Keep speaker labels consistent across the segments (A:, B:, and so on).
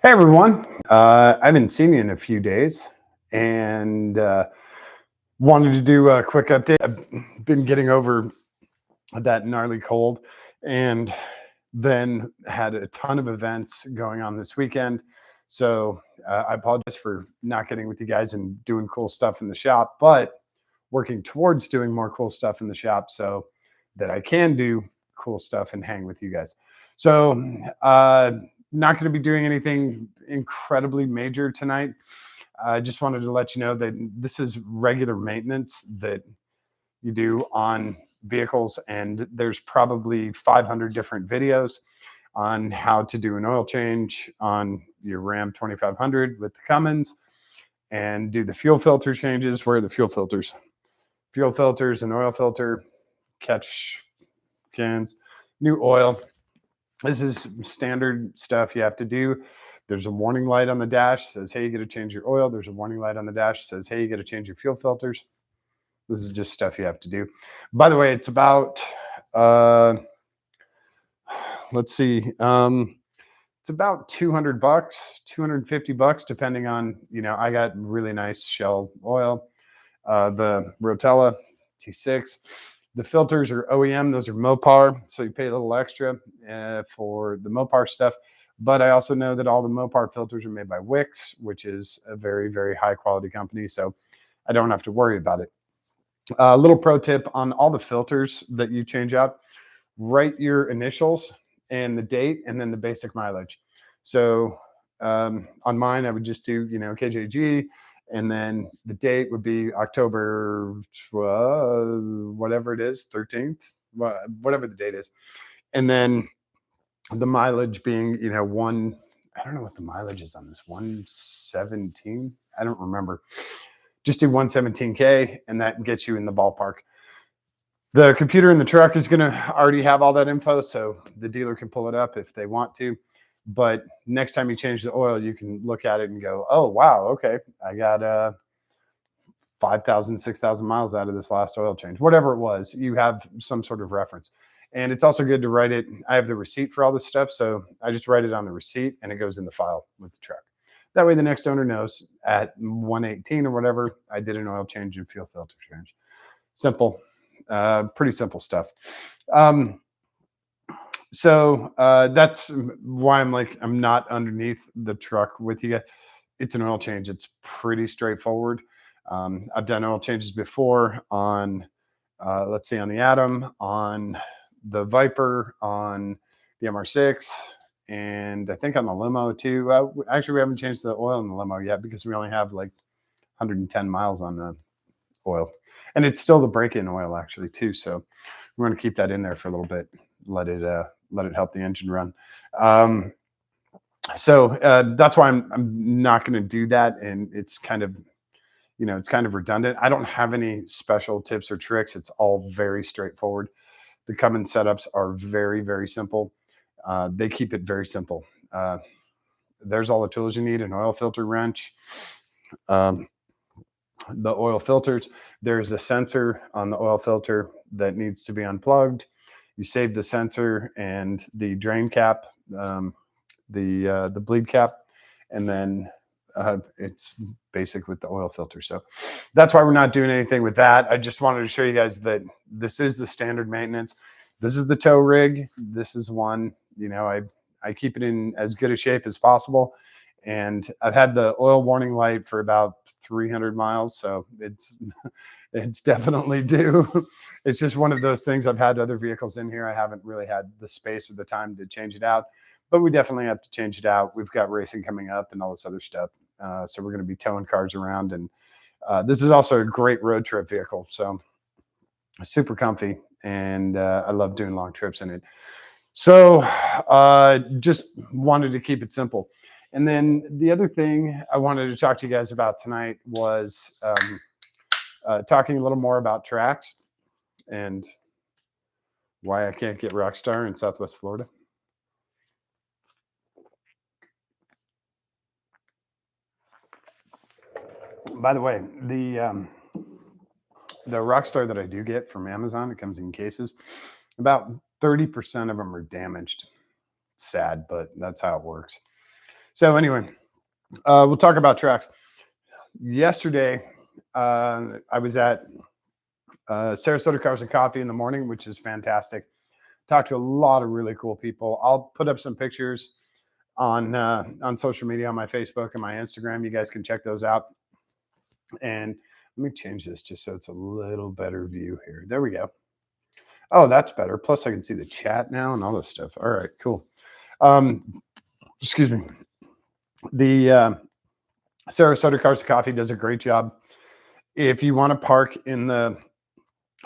A: Hey everyone, I haven't seen you in a few days and wanted to do a quick update. I've been getting over that gnarly cold and then had a ton of events going on this weekend. So I apologize for not getting with you guys and doing cool stuff in the shop, but working towards doing more cool stuff in the shop so that I can do cool stuff and hang with you guys. So, not going to be doing anything incredibly major tonight. I just wanted to let you know that this is regular maintenance that you do on vehicles, and there's probably 500 different videos on how to do an oil change on your Ram 2500 with the Cummins and do the fuel filter changes. Where are the fuel filters? Fuel filters and oil filter, catch cans, new oil. This is standard stuff you have to do. There's a warning light on the dash says, hey, you got to change your oil. There's a warning light on the dash says, hey, you got to change your fuel filters. This is just stuff you have to do. By the way, it's about, let's see, it's about 200 bucks, 250 bucks, depending on, I got really nice Shell oil, the Rotella T6. The filters are OEM, those are Mopar, so you pay a little extra for the Mopar stuff. But I also know that all the Mopar filters are made by Wix, which is a very, very high quality company, so I don't have to worry about it. A little pro tip on all the filters that you change out, write your initials and the date and then the basic mileage. So on mine, I would just do, KJG, and then the date would be October, whatever it is, 13th, whatever the date is. And then the mileage being, I don't know what the mileage is on this, 117. I don't remember. Just do 117K and that gets you in the ballpark. The computer in the truck is going to already have all that info, so the dealer can pull it up if they want to. But next time you change the oil, you can look at it and go, oh, wow, okay, I got 5,000, 6,000 miles out of this last oil change. Whatever it was, you have some sort of reference. And it's also good to write it. I have the receipt for all this stuff, so I just write it on the receipt and it goes in the file with the truck. That way the next owner knows at 118 or whatever, I did an oil change and fuel filter change. Simple, pretty simple stuff. So that's why I'm not underneath the truck with you guys. It's an oil change. It's pretty straightforward. I've done oil changes before on, let's see, on the Atom, on the Viper, on the MR6, and I think on the limo too. Actually, we haven't changed the oil in the limo yet because we only have like 110 miles on the oil, and it's still the break-in oil actually too. So we're going to keep that in there for a little bit. Let it help the engine run. So that's why I'm not going to do that, and it's kind of redundant. I don't have any special tips or tricks. It's all very straightforward. The Cummins setups are very, very simple. They keep it very simple. There's all the tools you need: an oil filter wrench, the oil filters. There's a sensor on the oil filter that needs to be unplugged. You save the sensor and the drain cap, the bleed cap, and then it's basic with the oil filter. So that's why we're not doing anything with that. I just wanted to show you guys that this is the standard maintenance. This is the tow rig. This is one, I keep it in as good a shape as possible. And I've had the oil warning light for about 300 miles. So it's definitely due. It's just one of those things. I've had other vehicles in here. I haven't really had the space or the time to change it out, but we definitely have to change it out. We've got racing coming up and all this other stuff. So we're going to be towing cars around. And this is also a great road trip vehicle. So super comfy. And I love doing long trips in it. So just wanted to keep it simple. And then the other thing I wanted to talk to you guys about tonight was talking a little more about tracks and why I can't get Rockstar in Southwest Florida. By the way, the Rockstar that I do get from Amazon, it comes in cases. About 30% of them are damaged. Sad, but that's how it works. So anyway, we'll talk about tracks. Yesterday, I was at Sarasota Cars and Coffee in the morning, which is fantastic. Talked to a lot of really cool people. I'll put up some pictures on social media, on my Facebook and my Instagram. You guys can check those out. And let me change this just so it's a little better view here. There we go. Oh, that's better. Plus, I can see the chat now and all this stuff. All right, cool. Excuse me. The Sarasota Cars and Coffee does a great job. If you want to park in the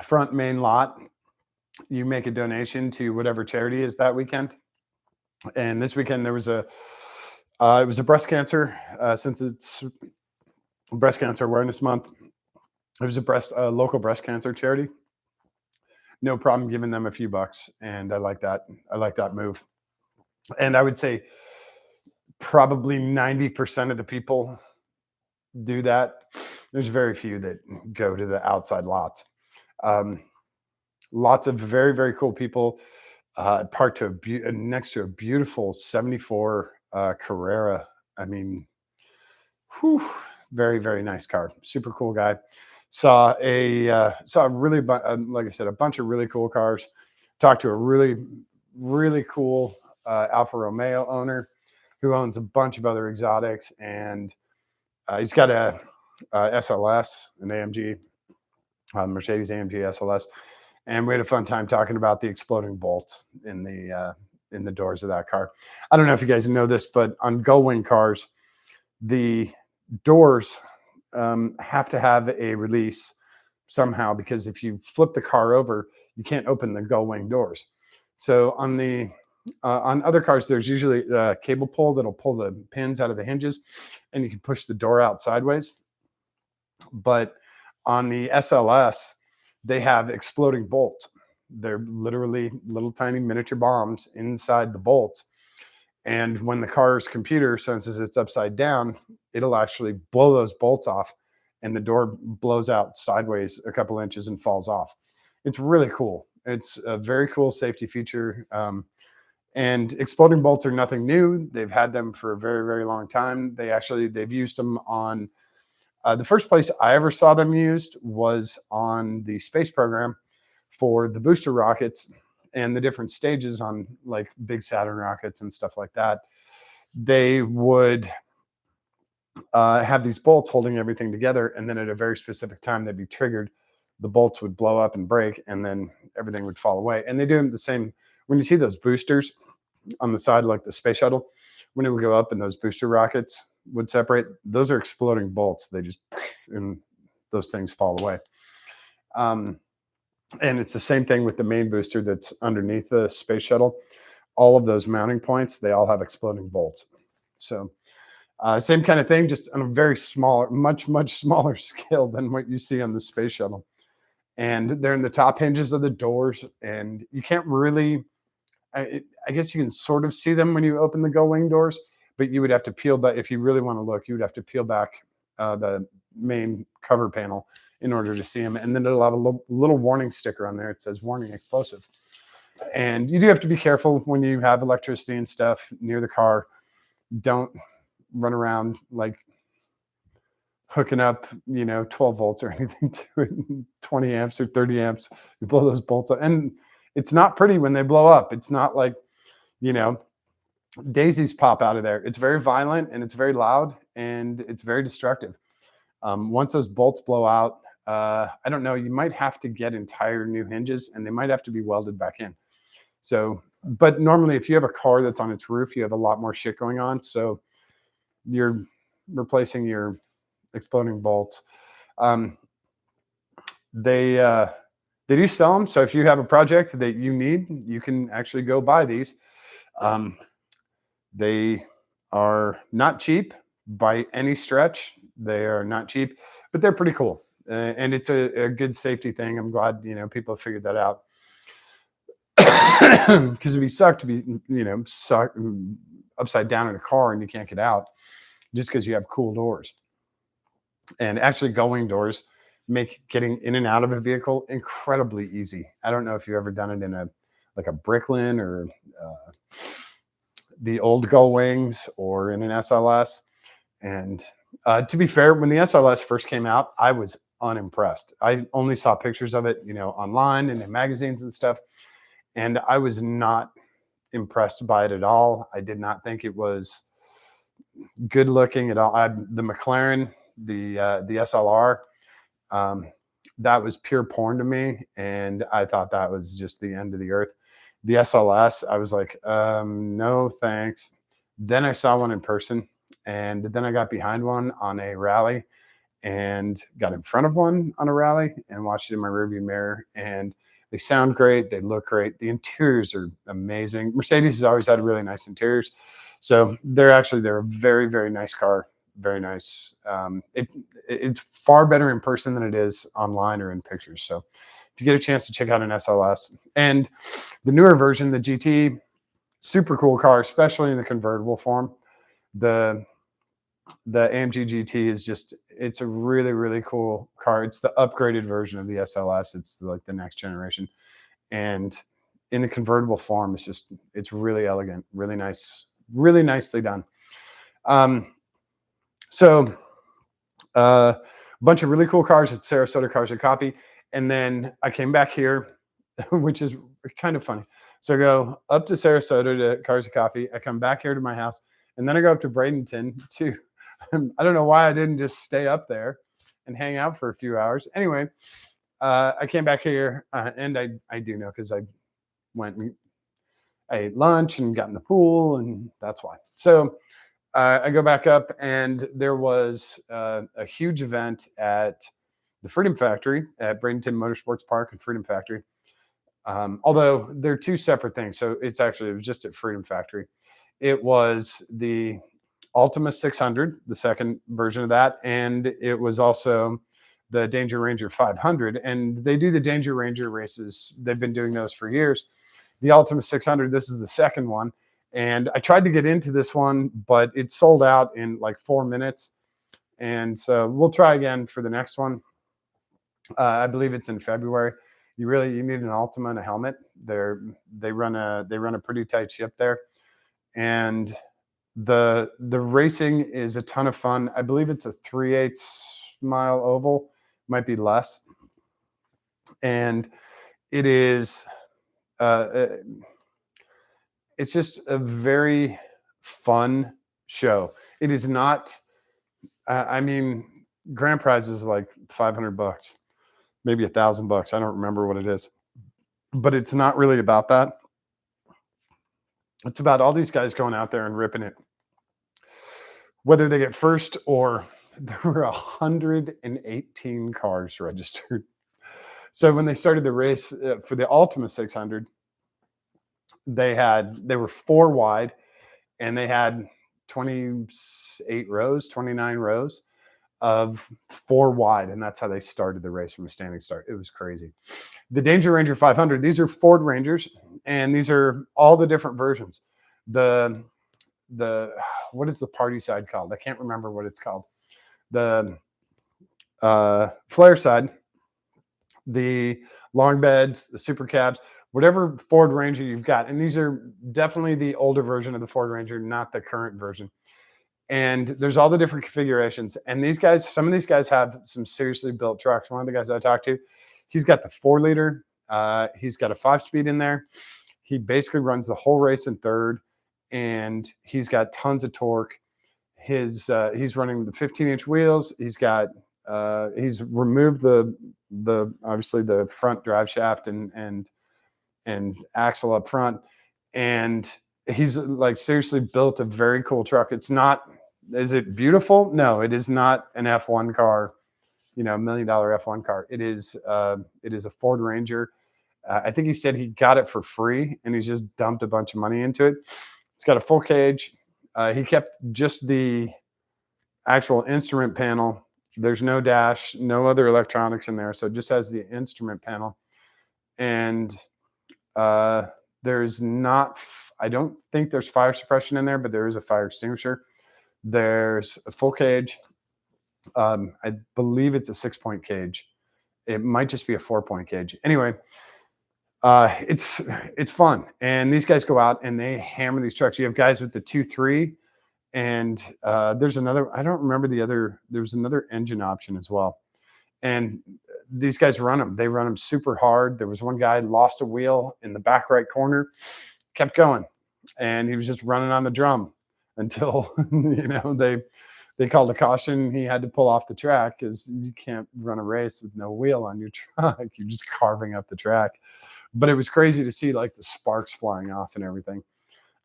A: front main lot, you make a donation to whatever charity is that weekend. And this weekend there was it was a breast cancer, since it's breast cancer awareness month. It was a local breast cancer charity. No problem giving them a few bucks, and I like that. I like that move. And I would say probably 90% of the people do that. There's very few that go to the outside lots. Um, Lots of very, very cool people parked next to a beautiful 74 Carrera. I mean, whew, very, very nice car. Super cool guy. Saw a really, like I said, a bunch of really cool cars. Talked to a really, really cool Alfa Romeo owner who owns a bunch of other exotics, and he's got a SLS, an AMG, Mercedes AMG SLS, and we had a fun time talking about the exploding bolts in the doors of that car. I don't know if you guys know this, but on Gullwing cars, the doors have to have a release somehow, because if you flip the car over, you can't open the Gullwing doors. So on other cars, there's usually a cable pull that'll pull the pins out of the hinges, and you can push the door out sideways. But on the SLS, they have exploding bolts. They're literally little tiny miniature bombs inside the bolts. And when the car's computer senses it's upside down, it'll actually blow those bolts off, and the door blows out sideways a couple inches and falls off. It's really cool. It's a very cool safety feature. And exploding bolts are nothing new. They've had them for a very, very long time. They've used them on the first place I ever saw them used was on the space program for the booster rockets and the different stages on like big Saturn rockets and stuff like that. They would have these bolts holding everything together, and then at a very specific time they'd be triggered. The bolts would blow up and break, and then everything would fall away. And they do the same when you see those boosters on the side, like the space shuttle, when it would go up and those booster rockets would separate. Those are exploding bolts. They just, and those things fall away. And it's the same thing with the main booster that's underneath the space shuttle. All of those mounting points, they all have exploding bolts. So same kind of thing, just on a very small, much, much smaller scale than what you see on the space shuttle. And they're in the top hinges of the doors, and you can't really, I guess you can sort of see them when you open the Gullwing doors, but you would have to peel back. If you really want to look, you would have to peel back the main cover panel in order to see them. And then it'll have a little warning sticker on there. It says warning explosive. And you do have to be careful when you have electricity and stuff near the car. Don't run around like hooking up, 12 volts or anything to it, 20 amps or 30 amps. You blow those bolts up. And it's not pretty when they blow up. It's not like, daisies pop out of there. It's very violent, and it's very loud, and it's very destructive. Once those bolts blow out, I don't know, you might have to get entire new hinges, and they might have to be welded back in. So, but normally if you have a car that's on its roof, you have a lot more shit going on. So you're replacing your exploding bolts. They do sell them. So if you have a project that you need, you can actually go buy these. They are not cheap by any stretch. They are not cheap, but they're pretty cool. And it's a good safety thing. I'm glad, people have figured that out. Because it'd be suck to be, suck upside down in a car and you can't get out just because you have cool doors. And actually Gullwing doors make getting in and out of a vehicle incredibly easy. I don't know if you've ever done it in a Bricklin or the old gull wings or in an SLS. And to be fair, when the SLS first came out, I was unimpressed. I only saw pictures of it, online and in magazines and stuff, and I was not impressed by it at all. I did not think it was good looking at all. The McLaren, the SLR, um, that was pure porn to me, and I thought that was just the end of the earth. The SLS, I was like, no thanks. Then I saw one in person, and then I got behind one on a rally, and got in front of one on a rally, and watched it in my rearview mirror. And they sound great, they look great, the interiors are amazing. Mercedes has always had really nice interiors, so they're a very, very nice car. Very nice. It's far better in person than it is online or in pictures. So if you get a chance to check out an SLS and the newer version, the GT, super cool car, especially in the convertible form. The AMG GT is it's a really, really cool car. It's the upgraded version of the SLS. It's like the next generation. And in the convertible form, it's really elegant, really nice, really nicely done. So a bunch of really cool cars at Sarasota Cars and Coffee. And then I came back here, which is kind of funny. So I go up to Sarasota to Cars and Coffee. I come back here to my house, and then I go up to Bradenton too. I don't know why I didn't just stay up there and hang out for a few hours. Anyway, I came back here, and I do know because I went and I ate lunch and got in the pool, and that's why. So I go back up, and there was a huge event at the Freedom Factory at Bradenton Motorsports Park and Freedom Factory. Although they're two separate things. So it was just at Freedom Factory. It was the Ultima 600, the second version of that. And it was also the Danger Ranger 500. And they do the Danger Ranger races. They've been doing those for years. The Ultima 600, this is the second one. And I tried to get into this one, but it sold out in like 4 minutes. And so we'll try again for the next one. I believe it's in February. You need an Ultima and a helmet. They run a pretty tight ship there, and the racing is a ton of fun. I believe it's a 3/8 mile oval, might be less, and it is. It's just a very fun show. It is not. I mean, grand prize is like $500, maybe $1,000. I don't remember what it is, but it's not really about that. It's about all these guys going out there and ripping it, whether they get first or there were 118 cars registered. So when they started the race for the Ultima 600, they were 4 wide, and they had 28 rows, 29 rows of 4 wide, and that's how they started the race from a standing start. It was crazy. The Danger Ranger 500, these are Ford Rangers, and these are all the different versions. The what is the party side called? I can't remember what it's called. The flare side, the long beds, the super cabs, whatever Ford Ranger you've got. And these are definitely the older version of the Ford Ranger, not the current version. And there's all the different configurations. And some of these guys have some seriously built trucks. One of the guys I talked to, he's got the 4-liter. He's got a 5-speed in there. He basically runs the whole race in third, and he's got tons of torque. He's running the 15-inch wheels. He's removed the obviously the front drive shaft and axle up front, and he's like seriously built a very cool truck. Is it beautiful? No, it is not an F1 car, $1 million F1 car. It is a Ford Ranger. I think he said he got it for free, and he's just dumped a bunch of money into it. It's got a full cage. He kept just the actual instrument panel. There's no dash, no other electronics in there, so it just has the instrument panel. And there's not. I don't think there's fire suppression in there, but there is a fire extinguisher. There's a full cage. I believe it's a 6-point cage. It might just be a 4-point cage. Anyway, It's fun, and these guys go out and they hammer these trucks. You have guys with the 2.3, and there's another. I don't remember the other. There's another engine option as well, and these guys run them. They run them super hard. There was one guy lost a wheel in the back right corner, kept going, and he was just running on the drum until they called a caution. He had to pull off the track because you can't run a race with no wheel on your truck. You're just carving up the track. But it was crazy to see like the sparks flying off and everything.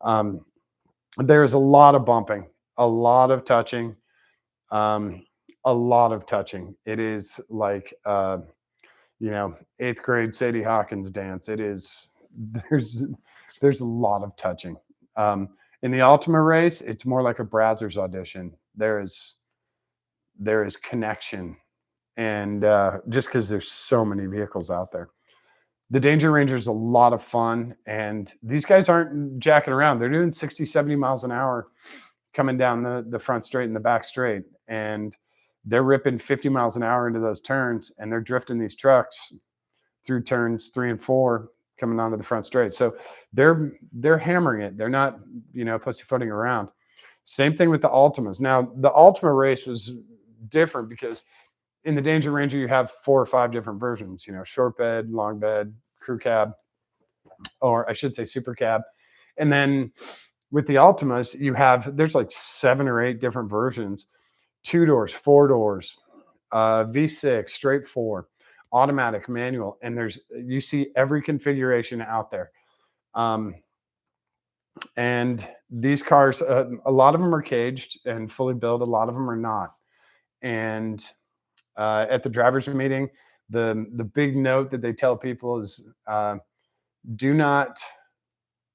A: Um, there's a lot of bumping, a lot of touching, um, a lot of touching. It is like eighth grade Sadie Hawkins dance. It is there's there's a lot of touching. In the Ultima race, it's more like a Brazzers audition. There is connection, and just because there's so many vehicles out there. The Danger Ranger is a lot of fun, and these guys aren't jacking around. They're doing 60, 70 miles an hour coming down the front straight and the back straight, and they're ripping 50 miles an hour into those turns, and they're drifting these trucks through turns 3 and 4 coming onto the front straight. So they're hammering it. They're not pussyfooting around. Same thing with the Ultimas. Now the Ultima race was different because in the Danger Ranger you have 4 or 5 different versions. Short bed, long bed, crew cab, or I should say super cab, and then with the Ultimas there's like 7 or 8 different versions: 2 doors, 4 doors, V6, straight 4, automatic, manual, and you see every configuration out there. And these cars, a lot of them are caged and fully built. A lot of them are not. And at the drivers' meeting, the big note that they tell people is do not.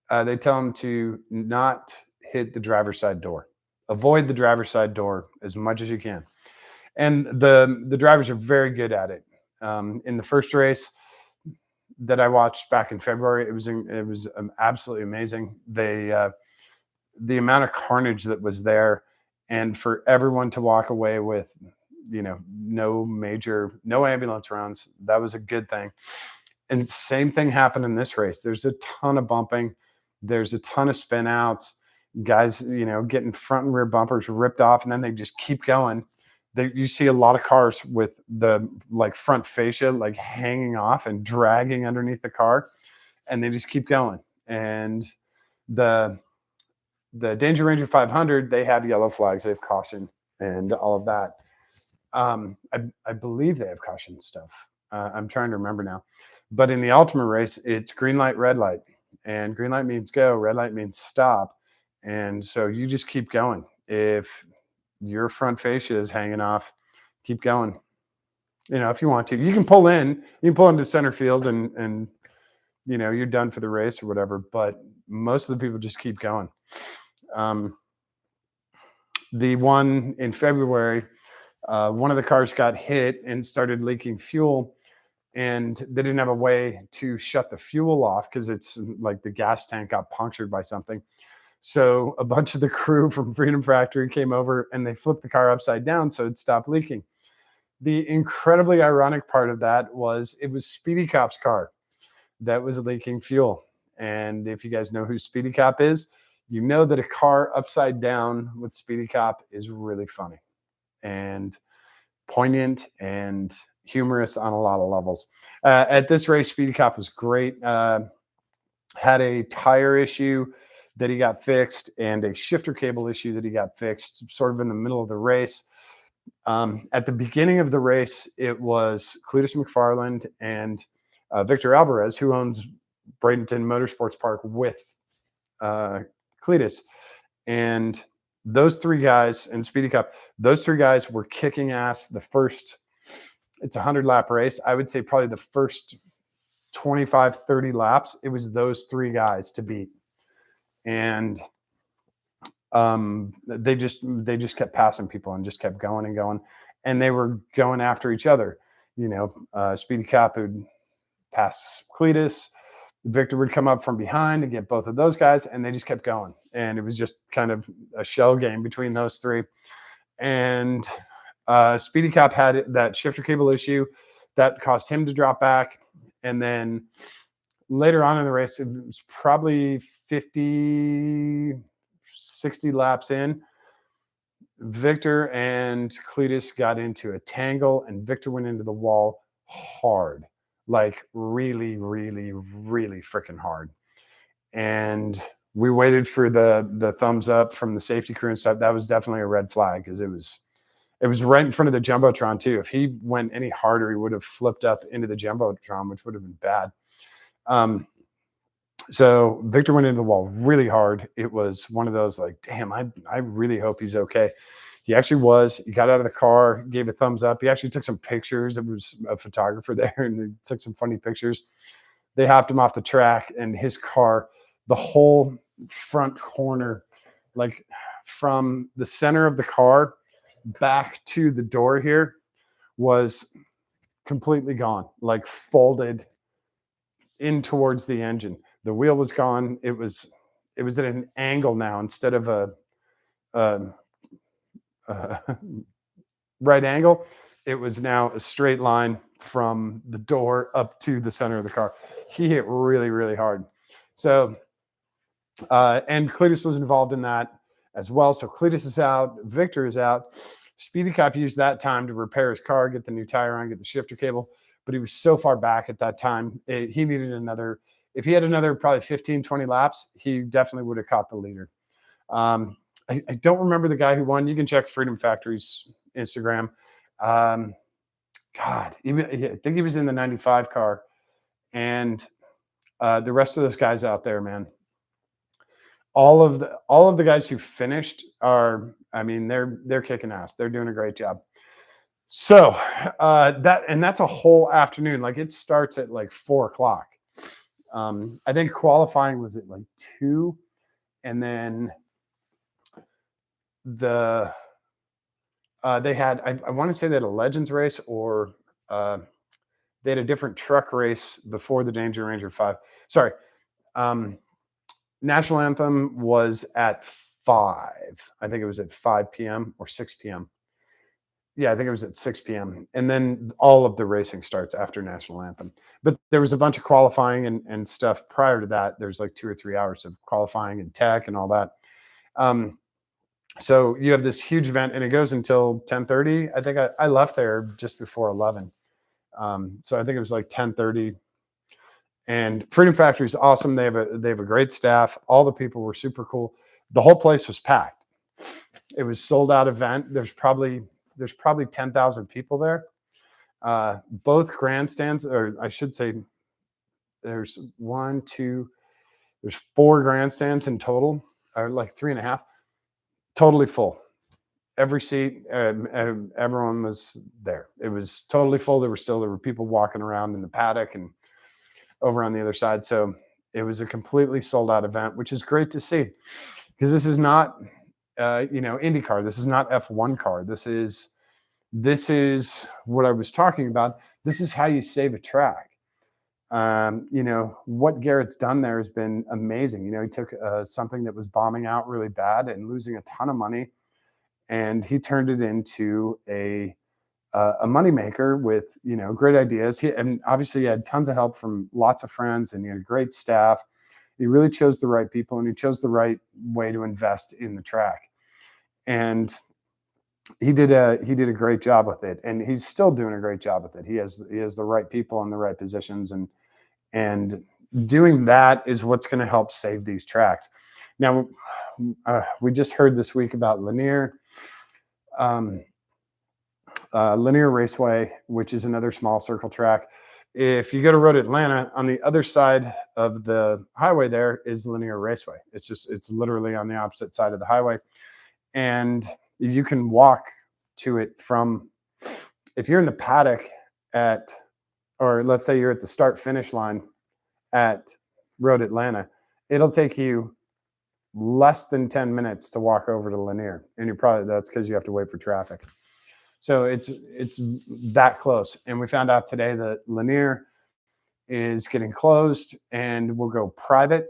A: They tell them to not hit the driver's side door. Avoid the driver's side door as much as you can. And the drivers are very good at it. In the first race that I watched back in February, it was absolutely amazing. The amount of carnage that was there, and for everyone to walk away with no ambulance runs, that was a good thing. And same thing happened in this race. There's a ton of bumping. There's a ton of spin outs. Guys, getting front and rear bumpers ripped off, and then they just keep going. You see a lot of cars with the front fascia hanging off and dragging underneath the car, and they just keep going. And the Danger Ranger 500, they have yellow flags, they have caution, and all of that. I believe they have caution stuff. I'm trying to remember now. But in the Ultima race, it's green light, red light, and green light means go, red light means stop, and so you just keep going. If your front fascia is hanging off, keep going. If you want to, you can pull into center field, and you're done for the race or whatever. But most of the people just keep going. The one in February, one of the cars got hit and started leaking fuel, and they didn't have a way to shut the fuel off because it's like the gas tank got punctured by something. So a bunch of the crew from Freedom Factory came over and they flipped the car upside down so it stopped leaking. The incredibly ironic part of that was it was Speedy Cop's car that was leaking fuel. And if you guys know who Speedy Cop is, you know that a car upside down with Speedy Cop is really funny and poignant and humorous on a lot of levels. At this race, Speedy Cop was great. Had a tire issue that he got fixed and a shifter cable issue that he got fixed sort of in the middle of the race. At the beginning of the race, it was Cletus McFarland and Victor Alvarez, who owns Bradenton Motorsports Park with Cletus. And those 3 guys and Speedy Cop, those 3 guys were kicking ass the first, it's a 100-lap race. I would say probably the first 25, 30 laps, it was those 3 guys to beat. And they just kept passing people and just kept going and going, and they were going after each other. Speedy Cop would pass Cletus, Victor would come up from behind and get both of those guys, and they just kept going, and it was just kind of a shell game between those 3. And Speedy Cop had that shifter cable issue that caused him to drop back, and then later on in the race, it was probably 50, 60 laps in. Victor and Cletus got into a tangle, and Victor went into the wall hard, like really, really, really freaking hard. And we waited for the thumbs up from the safety crew and stuff. That was definitely a red flag because it was right in front of the jumbotron too. If he went any harder, he would have flipped up into the jumbotron, which would have been bad. So Victor went into the wall really hard. It was one of those like, damn, I really hope he's okay. He actually was. He got out of the car, gave a thumbs up. He actually took some pictures. There was a photographer there, and he took some funny pictures. They hopped him off the track, and his car, the whole front corner, like from the center of the car back to the door here, was completely gone, like folded in towards the engine. The wheel was gone. It was at an angle now instead of a right angle. It was now a straight line from the door up to the center of the car. He hit really, really hard. So, and Cletus was involved in that as well. So Cletus is out. Victor is out. Speedy Cop used that time to repair his car, get the new tire on, get the shifter cable. But he was so far back at that time. He needed another. If he had another probably 15, 20 laps, he definitely would have caught the leader. I don't remember the guy who won. You can check Freedom Factory's Instagram. God, I think he was in the 95 car. And the rest of those guys out there, man, all of the guys who finished are, I mean, they're kicking ass. They're doing a great job. So that's a whole afternoon. Like it starts at like 4:00. I think qualifying was at like 2, and then they had, I want to say they had a Legends race, or they had a different truck race before the Danger Ranger 5. Sorry. National Anthem was at 5. I think it was at 5 p.m. or 6 p.m. Yeah, I think it was at 6 p.m. And then all of the racing starts after National Anthem. But there was a bunch of qualifying and stuff prior to that. There's like 2 or 3 hours of qualifying and tech and all that. So you have this huge event, and it goes until 10:30. I think I left there just before 11. So I think it was like 10:30. And Freedom Factory is awesome. They have a great staff. All the people were super cool. The whole place was packed. It was sold out event. There's probably 10,000 people there. Both grandstands, or I should say, there's 4 grandstands in total, or like 3.5, totally full. Every seat, everyone was there. It was totally full. There were people walking around in the paddock and over on the other side. So it was a completely sold out event, which is great to see, because this is not, IndyCar. This is not F1 car. This is what I was talking about. This is how you save a track. What Garrett's done there has been amazing. He took something that was bombing out really bad and losing a ton of money, and he turned it into a moneymaker with great ideas. And obviously he had tons of help from lots of friends, and he had a great staff. He really chose the right people, and he chose the right way to invest in the track. And he did a great job with it, and he's still doing a great job with it. He has the right people in the right positions, and doing that is what's going to help save these tracks. Now, we just heard this week about Lanier. Lanier Raceway, which is another small circle track. If you go to Road Atlanta, on the other side of the highway there is Lanier Raceway. It's literally on the opposite side of the highway. And you can walk to it from, if you're in the paddock or let's say you're at the start finish line at Road Atlanta, it'll take you less than 10 minutes to walk over to Lanier. And that's because you have to wait for traffic. So it's that close. And we found out today that Lanier is getting closed and will go private.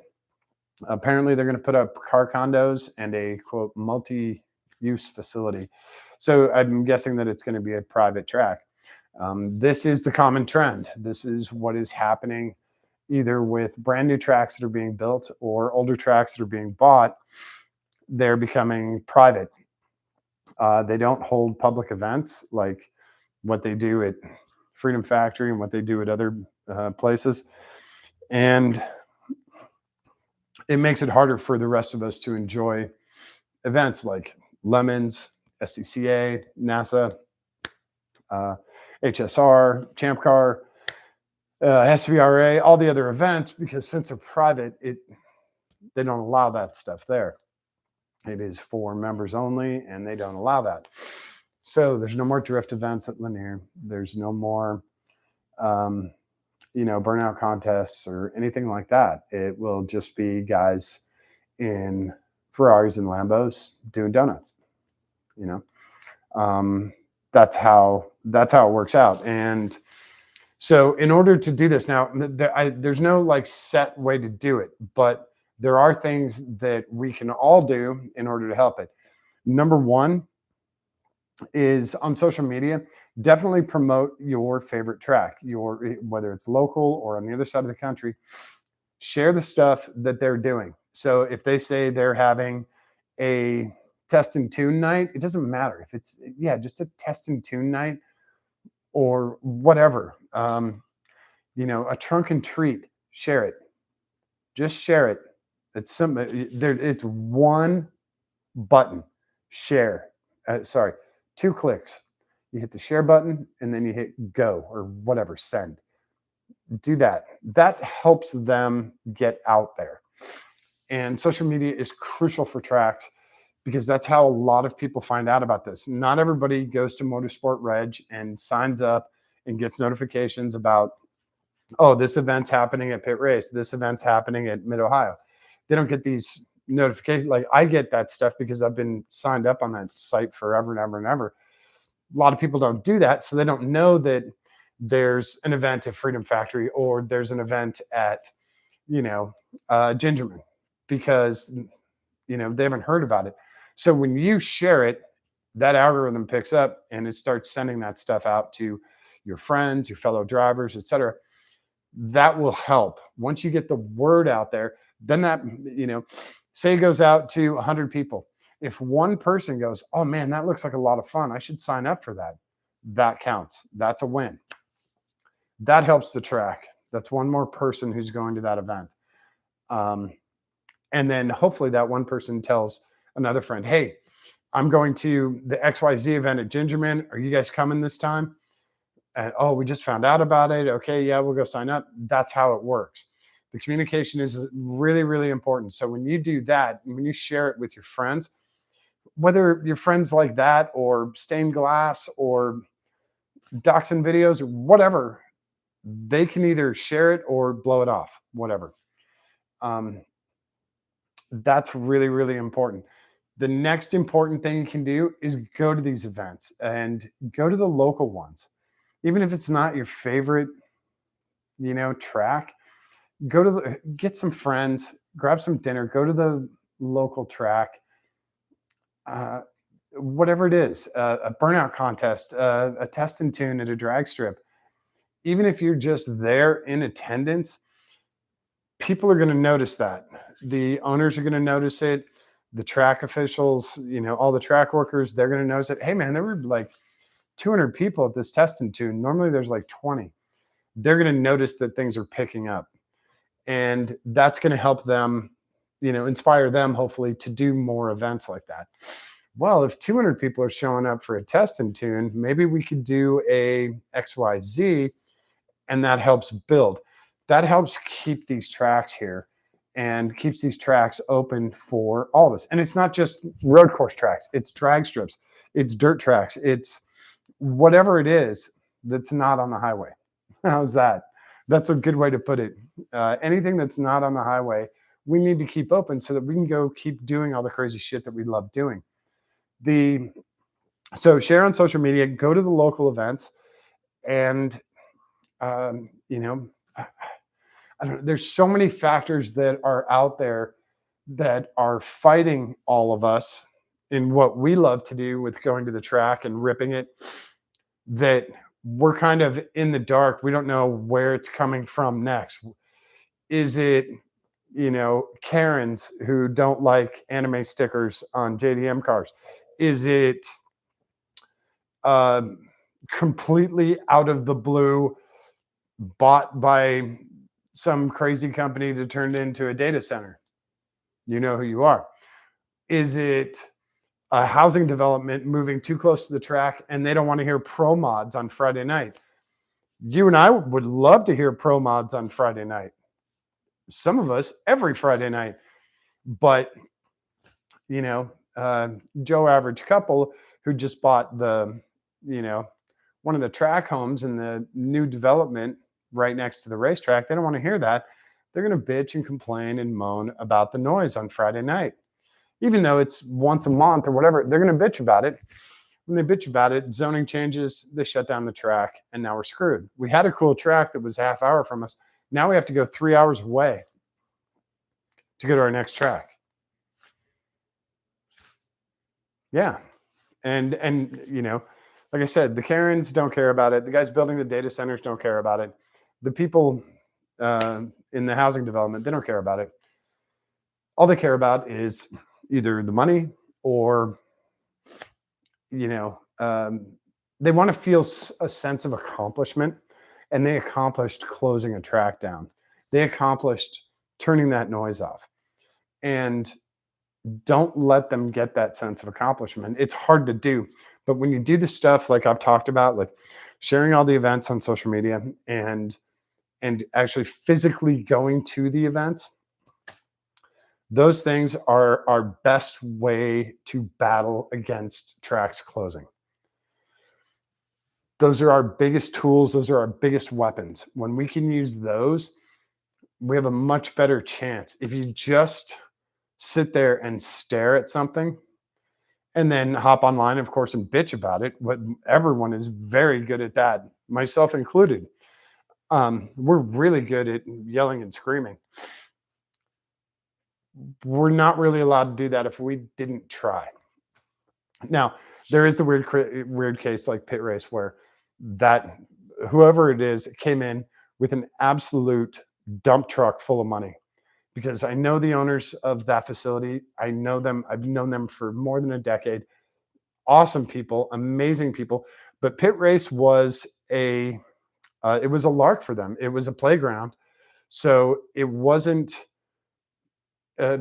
A: Apparently they're going to put up car condos and a, quote, multi-use facility. So I'm guessing that it's going to be a private track. This is the common trend. This is what is happening, either with brand new tracks that are being built or older tracks that are being bought. They're becoming private. They don't hold public events like what they do at Freedom Factory and what they do at other places. And it makes it harder for the rest of us to enjoy events like Lemons, SCCA, NASA, uh, HSR, Champ Car, SVRA, all the other events, because since they're private, they don't allow that stuff there. It is for members only, and they don't allow that. So there's no more drift events at Lanier. There's no more, burnout contests or anything like that. It will just be guys in Ferraris and Lambos doing donuts. You know, that's how it works out. And so, in order to do this, now there's no like set way to do it, but there are things that we can all do in order to help it. Number one is on social media, definitely promote your favorite track, whether it's local or on the other side of the country. Share the stuff that they're doing. So if they say they're having a test and tune night, it doesn't matter if it's just a test and tune night or whatever. A trunk and treat. Share it. Just share it. It's one button. Share. 2 clicks. You hit the share button and then you hit go or whatever, send. Do that. That helps them get out there. And social media is crucial for tracks because that's how a lot of people find out about this. Not everybody goes to Motorsport Reg and signs up and gets notifications about, oh, this event's happening at Pit Race. This event's happening at Mid-Ohio. They don't get these notifications. Like I get that stuff because I've been signed up on that site forever and ever and ever. A lot of people don't do that. So they don't know that there's an event at Freedom Factory or there's an event at, Gingerman because, they haven't heard about it. So when you share it, that algorithm picks up and it starts sending that stuff out to your friends, your fellow drivers, etc. That will help. Once you get the word out there, then that, say it goes out to 100 people. If one person goes, oh man, that looks like a lot of fun, I should sign up for that. That counts. That's a win. That helps the track. That's one more person who's going to that event. And then hopefully that one person tells another friend, hey, I'm going to the XYZ event at Gingerman. Are you guys coming this time? And, oh, we just found out about it. Okay, yeah, we'll go sign up. That's how it works. The communication is really, really important. So when you do that, when you share it with your friends, whether your friends like that or Stained Glass or Dachshund Videos or whatever, they can either share it or blow it off, whatever. That's really, really important. The next important thing you can do is go to these events and go to the local ones. Even if it's not your favorite, track, get some friends, grab some dinner, go to the local track, whatever it is, a burnout contest, a test and tune at a drag strip. Even if you're just there in attendance, people are going to notice that. The owners are going to notice it. The track officials, all the track workers, they're going to notice it. Hey, man, there were like 200 people at this test and tune. Normally there's like 20. They're going to notice that things are picking up. And that's going to help them, inspire them, hopefully, to do more events like that. Well, if 200 people are showing up for a test and tune, maybe we could do a XYZ, and that helps build. That helps keep these tracks here and keeps these tracks open for all of us. And it's not just road course tracks. It's drag strips. It's dirt tracks. It's whatever it is that's not on the highway. How's that? That's a good way to put it. Anything that's not on the highway, we need to keep open so that we can go keep doing all the crazy shit that we love doing. So share on social media, go to the local events, and I don't know, there's so many factors that are out there that are fighting all of us in what we love to do with going to the track and ripping it, that we're kind of in the dark. We don't know where it's coming from next. Is it, Karens who don't like anime stickers on JDM cars? Is it um, completely out of the blue bought by some crazy company to turn it into a data center? You know who you are. Is it a housing development moving too close to the track and they don't want to hear pro mods on Friday night? You and I would love to hear pro mods on Friday night. Some of us every Friday night. But, you know, Joe Average Couple who just bought you know, one of the track homes in the new development right next to the racetrack, they don't want to hear that. They're going to bitch and complain and moan about the noise on Friday night. Even though it's once a month or whatever, they're going to bitch about it. When they bitch about it, zoning changes, they shut down the track, and now we're screwed. We had a cool track that was half hour from us. Now we have to go 3 hours away to go to our next track. Yeah. And like I said, the Karens don't care about it. The guys building the data centers don't care about it. The people in the housing development, they don't care about it. All they care about is either the money or, they want to feel a sense of accomplishment, and they accomplished closing a track down. They accomplished turning that noise off. And don't let them get that sense of accomplishment. It's hard to do, but when you do the stuff like I've talked about, like sharing all the events on social media and actually physically going to the events, those things are our best way to battle against tracks closing. Those are our biggest tools. Those are our biggest weapons. When we can use those, we have a much better chance. If you just sit there and stare at something and then hop online, of course, and bitch about it, what everyone is very good at that, myself included. We're really good at yelling and screaming. We're not really allowed to do that if we didn't try. Now, there is the weird case like Pit Race where that whoever it is came in with an absolute dump truck full of money, because I know the owners of that facility. I know them. I've known them for more than a decade. Awesome people, amazing people. But Pit Race was it was a lark for them. It was a playground. So it wasn't uh,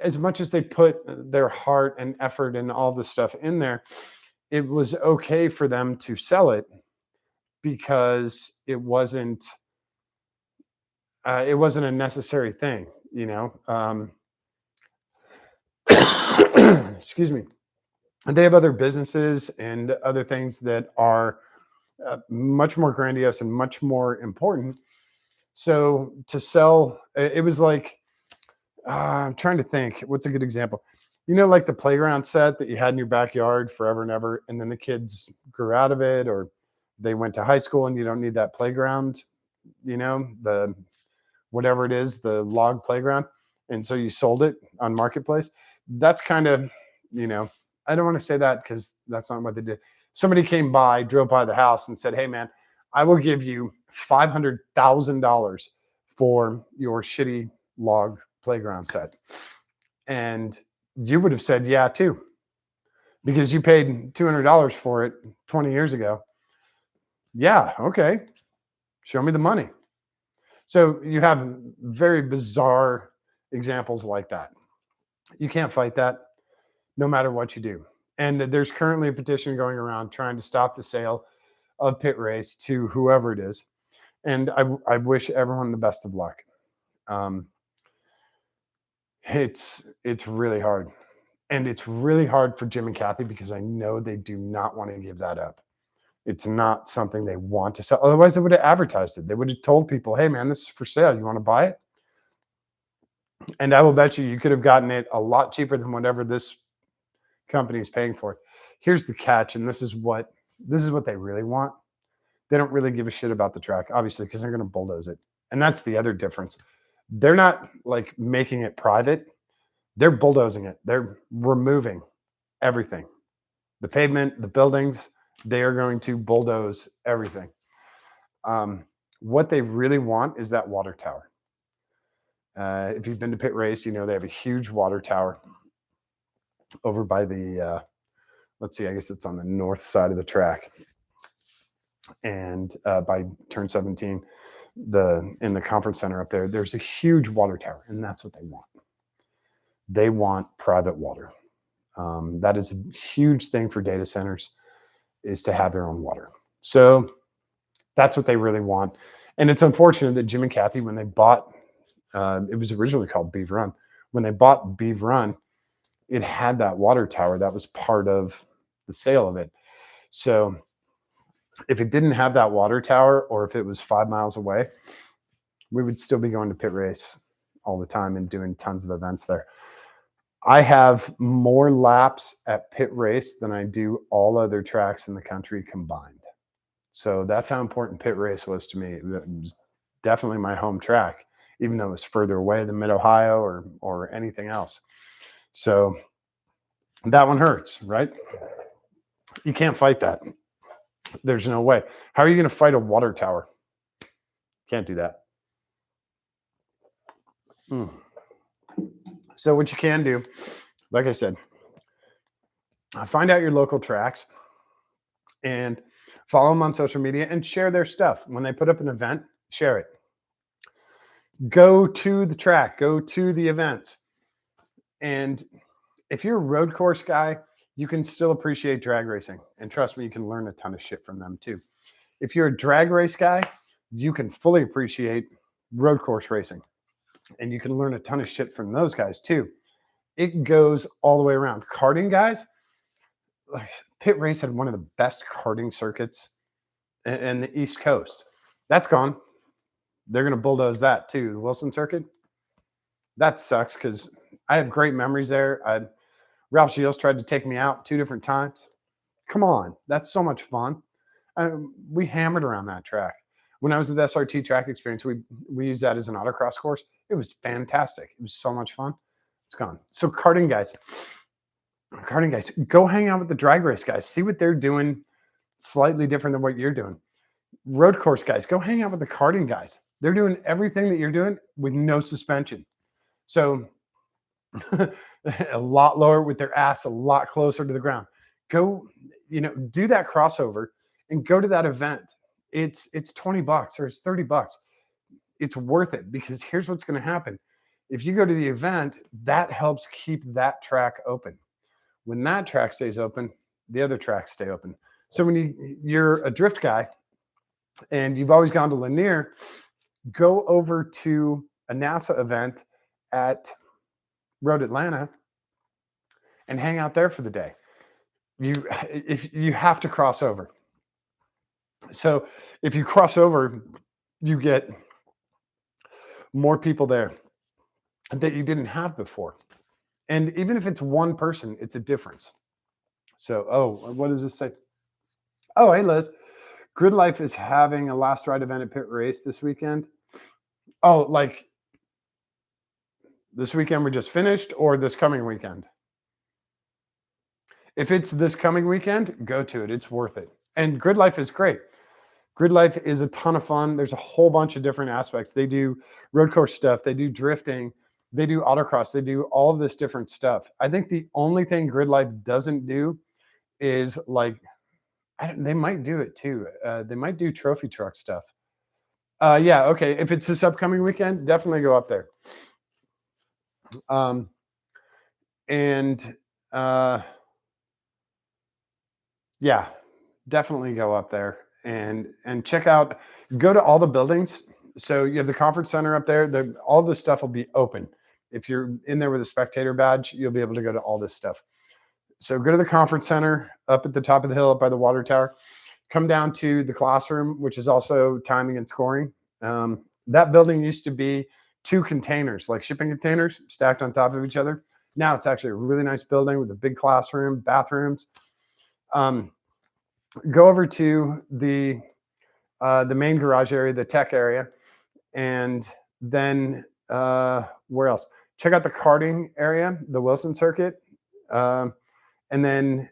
A: as much as they put their heart and effort and all the stuff in there, it was okay for them to sell it because it wasn't a necessary thing, excuse me. And they have other businesses and other things that are much more grandiose and much more important. So to sell, it was like, I'm trying to think, what's a good example? Like the playground set that you had in your backyard forever and ever, and then the kids grew out of it, or they went to high school and you don't need that playground, the whatever it is, the log playground. And so you sold it on Marketplace. That's kind of, I don't want to say that because that's not what they did. Somebody came by, drove by the house and said, "Hey man, I will give you $500,000 for your shitty log playground set." And you would have said, "Yeah, too," because you paid $200 for it 20 years ago. Yeah, okay. Show me the money. So you have very bizarre examples like that. You can't fight that no matter what you do. And there's currently a petition going around trying to stop the sale of Pit Race to whoever it is. And I wish everyone the best of luck. It's really hard. And it's really hard for Jim and Kathy because I know they do not want to give that up. It's not something they want to sell. Otherwise, they would have advertised it. They would have told people, "Hey, man, this is for sale. You want to buy it?" And I will bet you could have gotten it a lot cheaper than whatever this company is paying for it. Here's the catch, and this is what they really want. They don't really give a shit about the track, obviously, because they're going to bulldoze it. And that's the other difference. They're not like making it private. They're bulldozing it. They're removing everything. The pavement, the buildings, they are going to bulldoze everything. What they really want is that water tower. If you've been to Pit Race, you know they have a huge water tower over by the, let's see, I guess it's on the north side of the track. And by turn 17, in the conference center up there, there's a huge water tower, and that's what they want. They want private water. That is a huge thing for data centers, is to have their own water. So that's what they really want. And it's unfortunate that Jim and Kathy, when they bought, it was originally called Beav Run. When they bought Beav Run, it had that water tower. That was part of the sale of it. So if it didn't have that water tower, or if it was 5 miles away, we would still be going to Pit Race all the time and doing tons of events there. I have more laps at Pit Race than I do all other tracks in the country combined. So that's how important Pit Race was to me. It was definitely my home track, even though it was further away than Mid-Ohio or anything else. So that one hurts, right? You can't fight that. There's no way. How are you going to fight a water tower? Can't do that. So what you can do, like I said, find out your local tracks and follow them on social media and share their stuff. When they put up an event, share it. Go to the track, go to the events. And if you're a road course guy, you can still appreciate drag racing. And trust me, you can learn a ton of shit from them too. If you're a drag race guy, you can fully appreciate road course racing. And you can learn a ton of shit from those guys too. It goes all the way around. Karting guys, Pit Race had one of the best karting circuits in the East Coast. That's gone. They're going to bulldoze that too. The Wilson circuit, that sucks because I have great memories there. Ralph Shields tried to take me out 2 different times. Come on, that's so much fun. We hammered around that track. When I was at the SRT Track Experience, we used that as an autocross course. It was fantastic. It was so much fun. It's gone. So karting guys, go hang out with the drag race guys. See what they're doing slightly different than what you're doing. Road course guys, go hang out with the karting guys. They're doing everything that you're doing with no suspension. So a lot lower with their ass a lot closer to the ground. Go, do that crossover and go to that event. It's $20 or it's $30. It's worth it, because here's what's going to happen. If you go to the event, that helps keep that track open. When that track stays open, the other tracks stay open. So when you're a drift guy and you've always gone to Lanier, go over to a NASA event at Road Atlanta and hang out there for the day. If you have to cross over. So if you cross over, you get more people there that you didn't have before. And even if it's one person, it's a difference. So, what does this say? Oh, hey, Liz. Grid Life is having a last ride event at Pit Race this weekend. Oh, like this weekend we just finished, or this coming weekend? If it's this coming weekend, go to it. It's worth it. And Grid Life is great. Grid Life is a ton of fun. There's a whole bunch of different aspects. They do road course stuff. They do drifting. They do autocross. They do all of this different stuff. I think the only thing Grid Life doesn't do is they might do it too. They might do trophy truck stuff. Yeah, okay. If it's this upcoming weekend, definitely go up there. Yeah, definitely go up there and check out, go to all the buildings. So you have the conference center up there. All this stuff will be open. If you're in there with a spectator badge, you'll be able to go to all this stuff. So go to the conference center up at the top of the hill up by the water tower. Come down to the classroom, which is also timing and scoring. That building used to be 2 containers, like shipping containers stacked on top of each other. Now it's actually a really nice building with a big classroom, bathrooms. Go over to the main garage area, the tech area, and then where else? Check out the karting area, the Wilson circuit, and then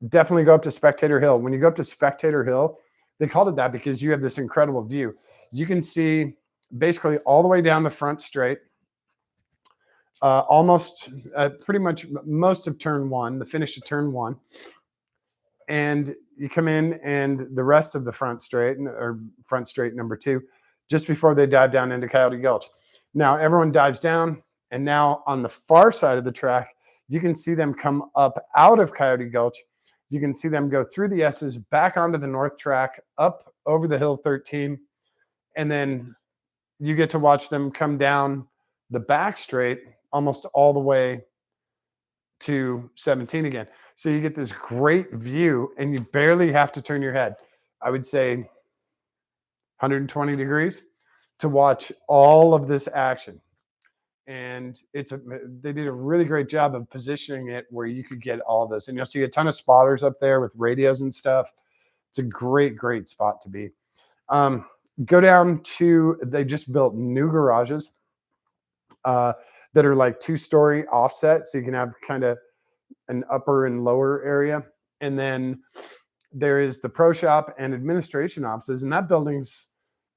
A: definitely go up to Spectator Hill. When you go up to Spectator Hill, they called it that because you have this incredible view. You can see basically all the way down the front straight almost pretty much most of turn one, the finish of turn one. And you come in and the rest of the front straight or front straight number two, just before they dive down into Coyote Gulch. Now everyone dives down, and now on the far side of the track, you can see them come up out of Coyote Gulch. You can see them go through the S's back onto the north track, up over the hill 13, and then you get to watch them come down the back straight almost all the way to 17 again. So you get this great view and you barely have to turn your head. I would say 120 degrees to watch all of this action. And they did a really great job of positioning it where you could get all this. And you'll see a ton of spotters up there with radios and stuff. It's a great, great spot to be. Go down to, they just built new garages that are like 2-story offset. So you can have kind of an upper and lower area. And then there is the pro shop and administration offices. And that building's,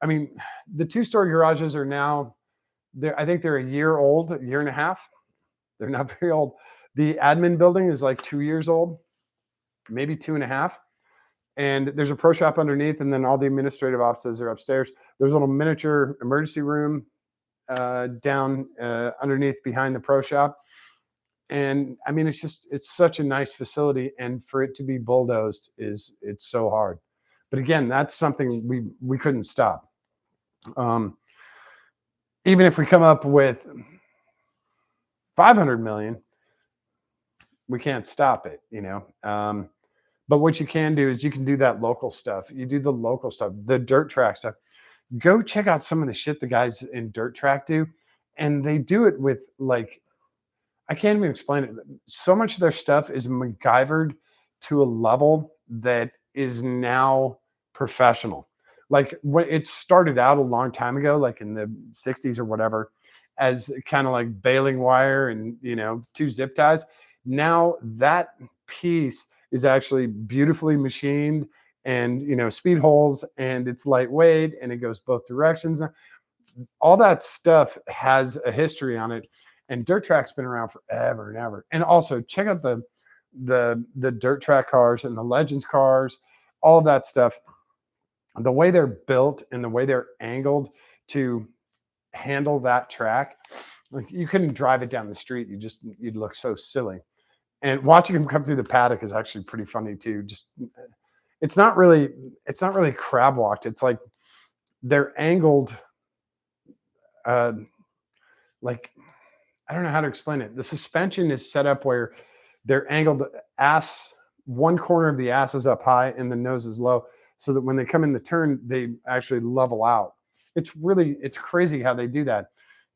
A: I mean, the 2-story garages are now, I think they're a year old, a year and a half. They're not very old. The admin building is like 2 years old, maybe 2.5. And there's a pro shop underneath, and then all the administrative offices are upstairs. There's a little miniature emergency room down underneath behind the pro shop. And I mean, it's such a nice facility, and for it to be bulldozed it's so hard. But again, that's something we couldn't stop. Even if we come up with 500 million, we can't stop it, you know. But what you can do is you can do that local stuff. You do the local stuff, the dirt track stuff. Go check out some of the shit the guys in dirt track do, and they do it with like, I can't even explain it. So much of their stuff is MacGyvered to a level that is now professional. Like when it started out a long time ago, like in the 60s or whatever, as kind of like baling wire and, you know, 2 zip ties. Now that piece is actually beautifully machined and, you know, speed holes, and it's lightweight and it goes both directions. All that stuff has a history on it. And dirt track's been around forever and ever. And also check out the dirt track cars and the Legends cars, all of that stuff. The way they're built and the way they're angled to handle that track, like you couldn't drive it down the street. You'd look so silly. And watching them come through the paddock is actually pretty funny too. Just it's not really crab walked. It's like they're angled like, I don't know how to explain it. The suspension is set up where they're angled one corner of the ass is up high and the nose is low, so that when they come in the turn, they actually level out. It's crazy how they do that.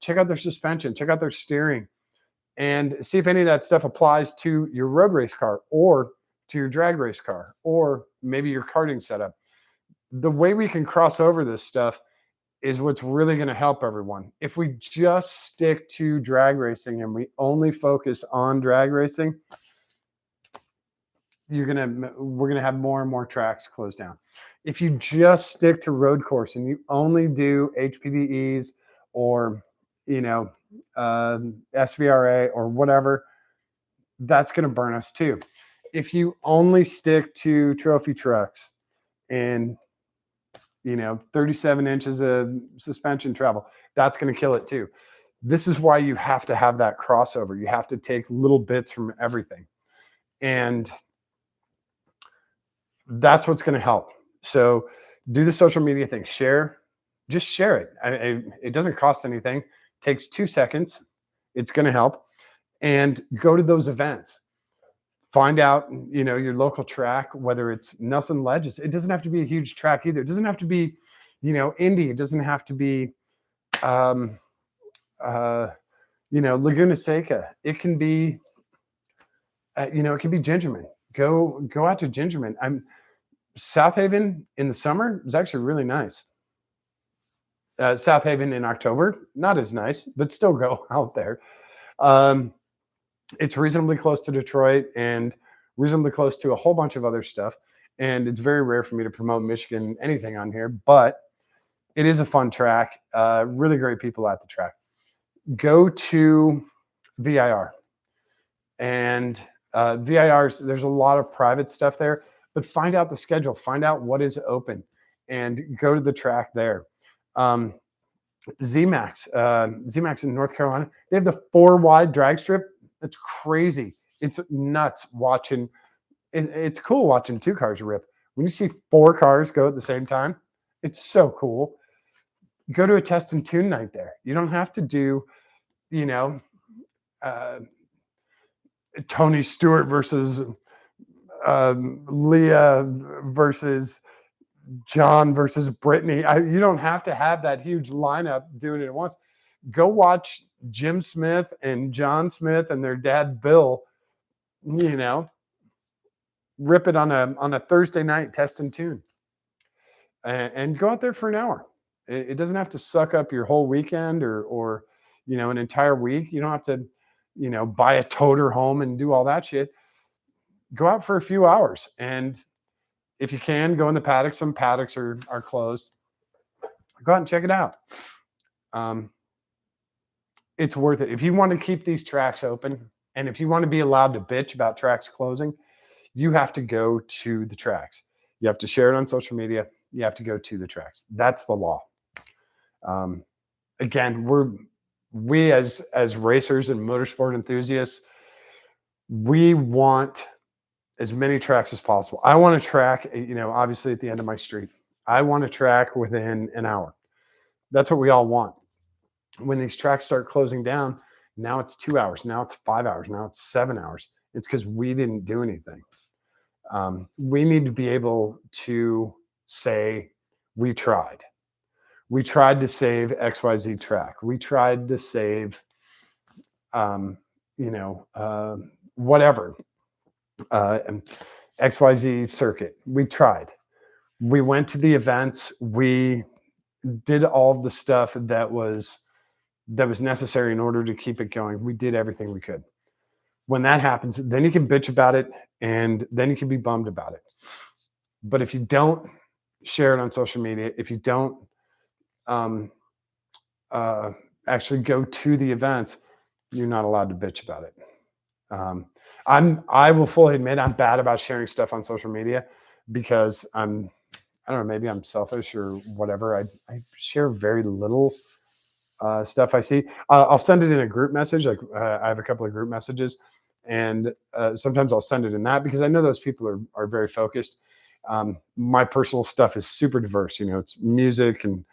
A: Check out their suspension, check out their steering, and see if any of that stuff applies to your road race car or to your drag race car or maybe your karting setup. The way we can cross over this stuff is what's really going to help everyone. If we just stick to drag racing and we only focus on drag racing, we're going to have more and more tracks closed down. If you just stick to road course and you only do HPDEs or, you know, SVRA or whatever, that's going to burn us too. If you only stick to trophy trucks and, you know, 37 inches of suspension travel, that's going to kill it too. This is why you have to have that crossover. You have to take little bits from everything. And that's what's going to help. So do the social media thing, just share it. It doesn't cost anything. It takes 2 seconds. It's going to help. And go to those events. Find out, you know, your local track, whether it's Nelson Ledges. It doesn't have to be a huge track either. It doesn't have to be, you know, Indy. It doesn't have to be, you know, Laguna Seca. It can be, you know, it can be Gingerman. Go out to Gingerman. South Haven in the summer is actually really nice. South Haven in October, not as nice, but still go out there. It's reasonably close to Detroit and reasonably close to a whole bunch of other stuff. And it's very rare for me to promote Michigan anything on here, but it is a fun track. Really great people at the track. Go to VIR. And VIRs, there's a lot of private stuff there, but find out the schedule, find out what is open, and go to the track there. Um, ZMAX in North Carolina, they have the 4 wide drag strip. It's crazy. It's nuts watching. It's cool watching 2 cars rip. When you see 4 cars go at the same time, it's so cool. Go to a test and tune night there. You don't have to do, you know, uh, Tony Stewart versus Leah versus John versus Brittany. You don't have to have that huge lineup doing it at once. Go watch Jim Smith and John Smith and their dad Bill, rip it on a Thursday night test and tune, and go out there for an hour. It doesn't have to suck up your whole weekend or an entire week. You don't have to buy a toter home and do all that shit. Go out for a few hours, and if you can, go in the paddock. Some paddocks are closed. Go out and check it out. It's worth it. If you want to keep these tracks open, and if you want to be allowed to bitch about tracks closing, you have to go to the tracks. You have to share it on social media. You have to go to the tracks. That's the law. Again, we as racers and motorsport enthusiasts, we want as many tracks as possible. I want a track, obviously at the end of my street. I want a track within an hour. That's what we all want. When these tracks start closing down, now it's 2 hours, now it's 5 hours, now it's 7 hours. It's because we didn't do anything. We need to be able to say, we tried. We tried to save XYZ track. We tried to save, whatever, XYZ circuit. We tried. We went to the events. We did all the stuff that was necessary in order to keep it going. We did everything we could. When that happens, then you can bitch about it, and then you can be bummed about it. But if you don't share it on social media, if you don't actually go to the event, you're not allowed to bitch about it. I will fully admit I'm bad about sharing stuff on social media because I don't know, maybe I'm selfish or whatever. I share very little stuff I see. I'll send it in a group message. Like I have a couple of group messages, and sometimes I'll send it in that because I know those people are very focused. My personal stuff is super diverse. It's music and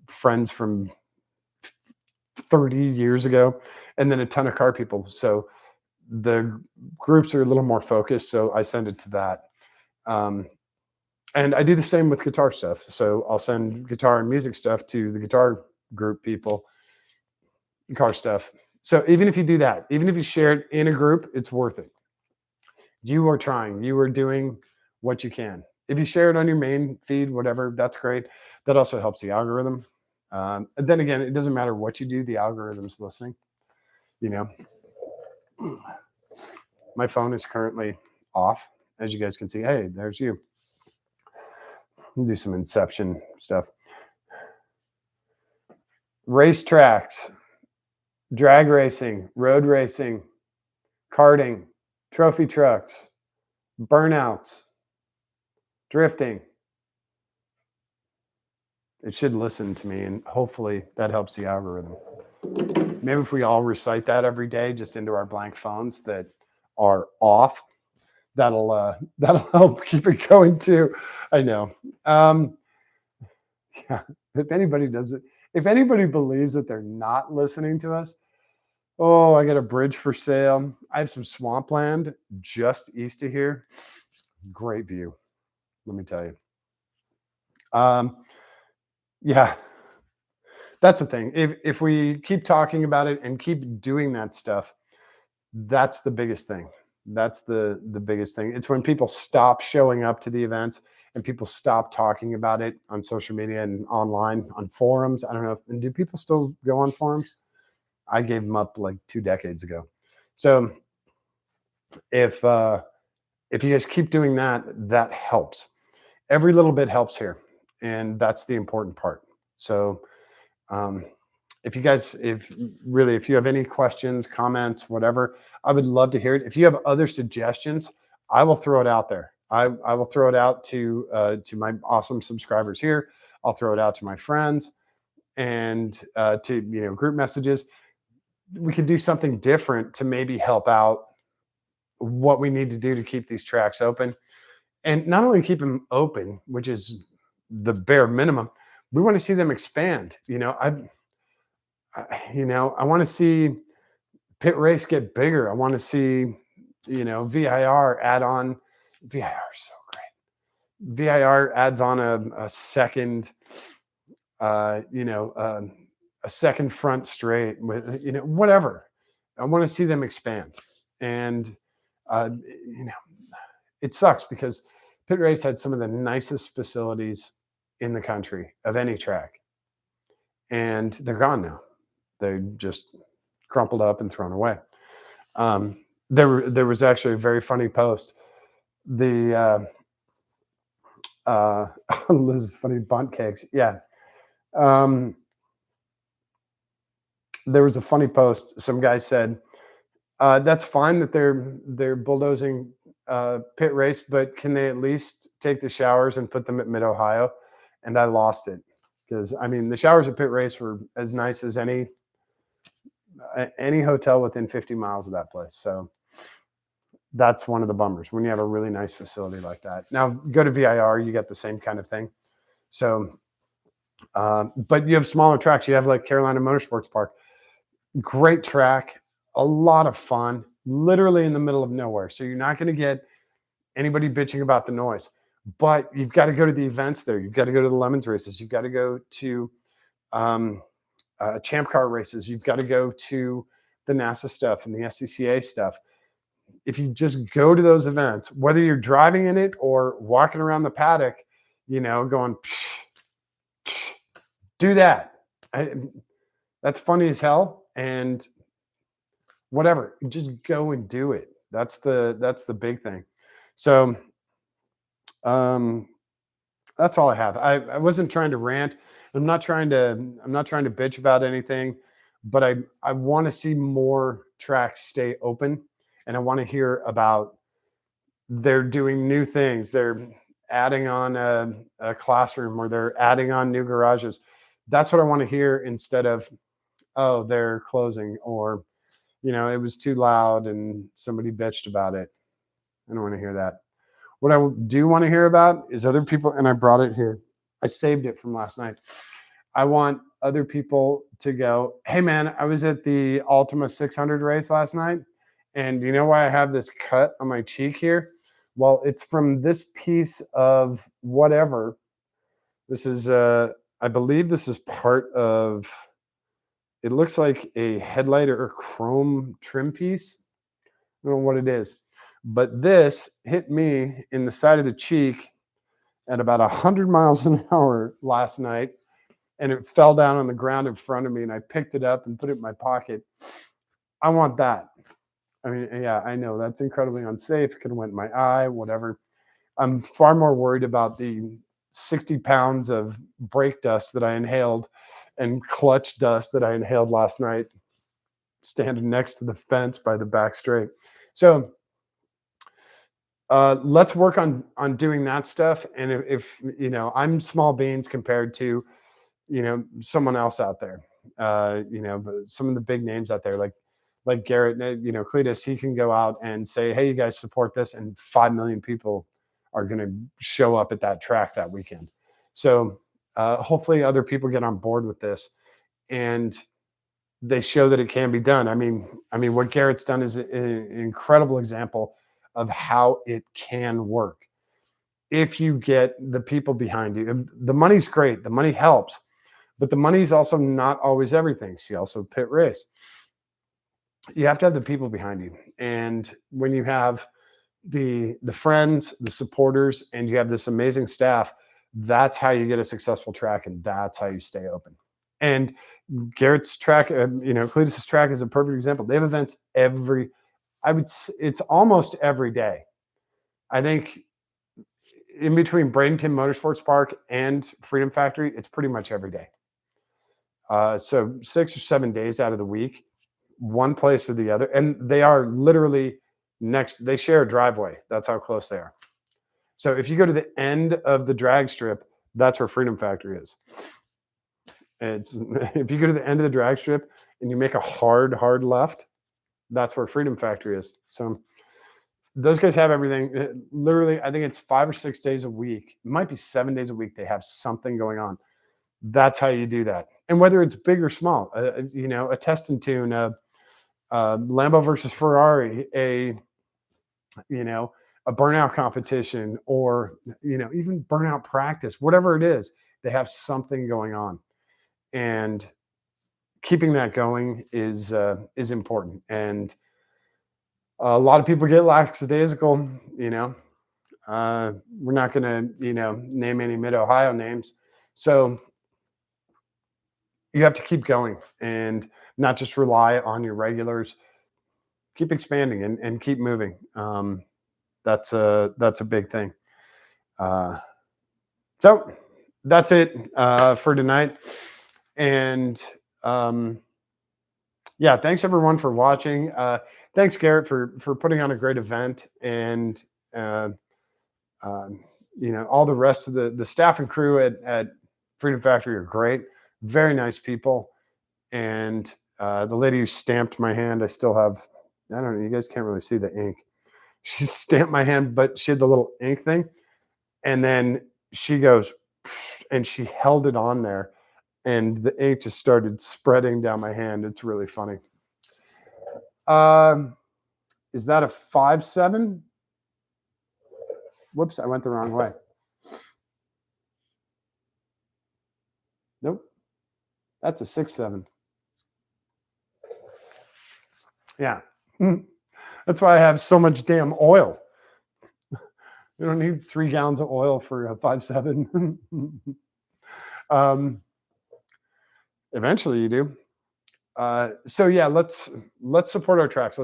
A: friends from 30 years ago, and then a ton of car people. So the groups are a little more focused. So I send it to that. And I do the same with guitar stuff. So I'll send guitar and music stuff to the guitar group people, car stuff. So even if you do that, even if you share it in a group, it's worth it. You are trying. You are doing what you can. If you share it on your main feed, whatever, that's great. That also helps the algorithm. And then again, it doesn't matter what you do, the algorithm's listening. My phone is currently off, as you guys can see. Hey, there's you. Do some Inception stuff. Racetracks, drag racing, road racing, karting, trophy trucks, burnouts, drifting. It should listen to me, and hopefully that helps the algorithm. Maybe if we all recite that every day just into our blank phones that are off, that'll help keep it going too. I know. Yeah. If anybody does it, if anybody believes that they're not listening to us, oh, I got a bridge for sale. I have some swampland just east of here. Great view, let me tell you. Yeah, that's the thing. If we keep talking about it and keep doing that stuff, that's the biggest thing. That's the biggest thing. It's when people stop showing up to the events and people stop talking about it on social media and online on forums. I don't know. And do people still go on forums? I gave them up like 2 decades ago. So if you guys keep doing that, that helps. Every little bit helps here, and that's the important part. So if you guys, if you have any questions, comments, whatever, I would love to hear it. If you have other suggestions, I will throw it out there. I will throw it out to my awesome subscribers here. I'll throw it out to my friends and to group messages. We could do something different to maybe help out what we need to do to keep these tracks open, and not only keep them open, which is the bare minimum. We want to see them expand. I want to see pit race get bigger. I want to see, VIR add on. VIR is so great. VIR adds on a second, a second front straight with, whatever. I want to see them expand. And, uh, you know, it sucks because pit race had some of the nicest facilities in the country of any track, and they're gone now. They just crumpled up and thrown away. There was actually a very funny post. The Liz's funny bunt cakes. Yeah. Um, there was a funny post. Some guy said, "That's fine that they're bulldozing pit race, but can they at least take the showers and put them at Mid Ohio?" And I lost it because I mean the showers at pit race were as nice as any hotel within 50 miles of that place. So that's one of the bummers when you have a really nice facility like that. Now go to VIR, you get the same kind of thing. So, but you have smaller tracks. You have like Carolina Motorsports Park, great track, a lot of fun, literally in the middle of nowhere. So you're not going to get anybody bitching about the noise. But you've got to go to the events there. You've got to go to the Lemons races. You've got to go to Champ Car races. You've got to go to the NASA stuff and the SCCA stuff. If you just go to those events, whether you're driving in it or walking around the paddock, going, psh, psh, do that. That's funny as hell. And whatever, just go and do it. That's the big thing. So, that's all I have. I wasn't trying to rant. I'm not trying to bitch about anything, but I want to see more tracks stay open, and I want to hear about they're doing new things. They're adding on a classroom, or they're adding on new garages. That's what I want to hear, instead of, oh, they're closing, or it was too loud and somebody bitched about it. I don't want to hear that. What I do want to hear about is other people, and I brought it here. I saved it from last night. I want other people to go, hey man, I was at the Ultima 600 race last night, and you know why I have this cut on my cheek here? Well, it's from this piece of whatever. This is, I believe this is part of, it looks like a headlight or chrome trim piece. I don't know what it is. But this hit me in the side of the cheek at about 100 miles an hour last night, and it fell down on the ground in front of me, and I picked it up and put it in my pocket. I want that. I mean, yeah, I know that's incredibly unsafe. It could have went in my eye, whatever. I'm far more worried about the 60 pounds of brake dust that I inhaled and clutch dust that I inhaled last night, standing next to the fence by the back straight. So, let's work on doing that stuff. And if I'm small beans compared to someone else out there, some of the big names out there, like Garrett, Cletus, he can go out and say, hey, you guys support this, and 5 million people are going to show up at that track that weekend. So hopefully other people get on board with this, and they show that it can be done. I mean, what Garrett's done is an incredible example of how it can work if you get the people behind you. The money's great. The money helps, but the money's also not always everything. See, also pit race. You have to have the people behind you. And when you have the friends, the supporters, and you have this amazing staff, that's how you get a successful track, and that's how you stay open. And Garrett's track, Cletus's track is a perfect example. They have events it's almost every day. I think in between Bradenton Motorsports Park and Freedom Factory, it's pretty much every day. So 6 or 7 days out of the week, one place or the other, and they are literally next. They share a driveway. That's how close they are. So if you go to the end of the drag strip, that's where Freedom Factory is. It's if you go to the end of the drag strip and you make a hard left, that's where Freedom Factory is. So those guys have everything. Literally, I think it's 5 or 6 days a week. It might be 7 days a week. They have something going on. That's how you do that. And whether it's big or small, a test and tune, Lambo versus Ferrari, a burnout competition, or even burnout practice, whatever it is, they have something going on, and keeping that going is important. And a lot of people get lackadaisical. We're not going to name any mid-Ohio names, so you have to keep going and not just rely on your regulars. Keep expanding and keep moving. That's a big thing. So that's it for tonight. And yeah, thanks everyone for watching. Thanks Garrett for putting on a great event, and all the rest of the staff and crew at Freedom Factory are great. Very nice people. And the lady who stamped my hand, I still have, I don't know, you guys can't really see the ink. She stamped my hand, but she had the little ink thing. And then she goes, and she held it on there, and the ink just started spreading down my hand. It's really funny. Is that a 5.7? Whoops, I went the wrong way. Nope. That's a 6.7. Yeah. That's why I have so much damn oil. You don't need 3 gallons of oil for a 5.7. Eventually you do. So yeah, let's support our tracks.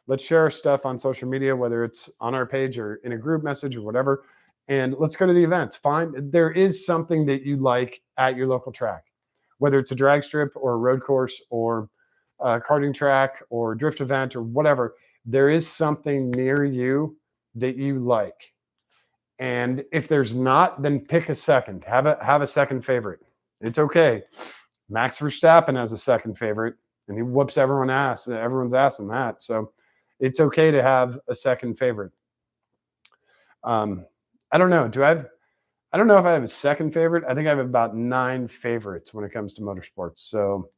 A: Let's share our stuff on social media, whether it's on our page or in a group message or whatever. And let's go to the events. There is something that you like at your local track, whether it's a drag strip or a road course or a karting track or a drift event or whatever. There is something near you that you like. And if there's not, then pick a second. Have a second favorite. It's okay. Max Verstappen has a second favorite, and he whoops everyone's ass in that. So it's okay to have a second favorite. I don't know. I don't know if I have a second favorite. I think I have about 9 favorites when it comes to motorsports. So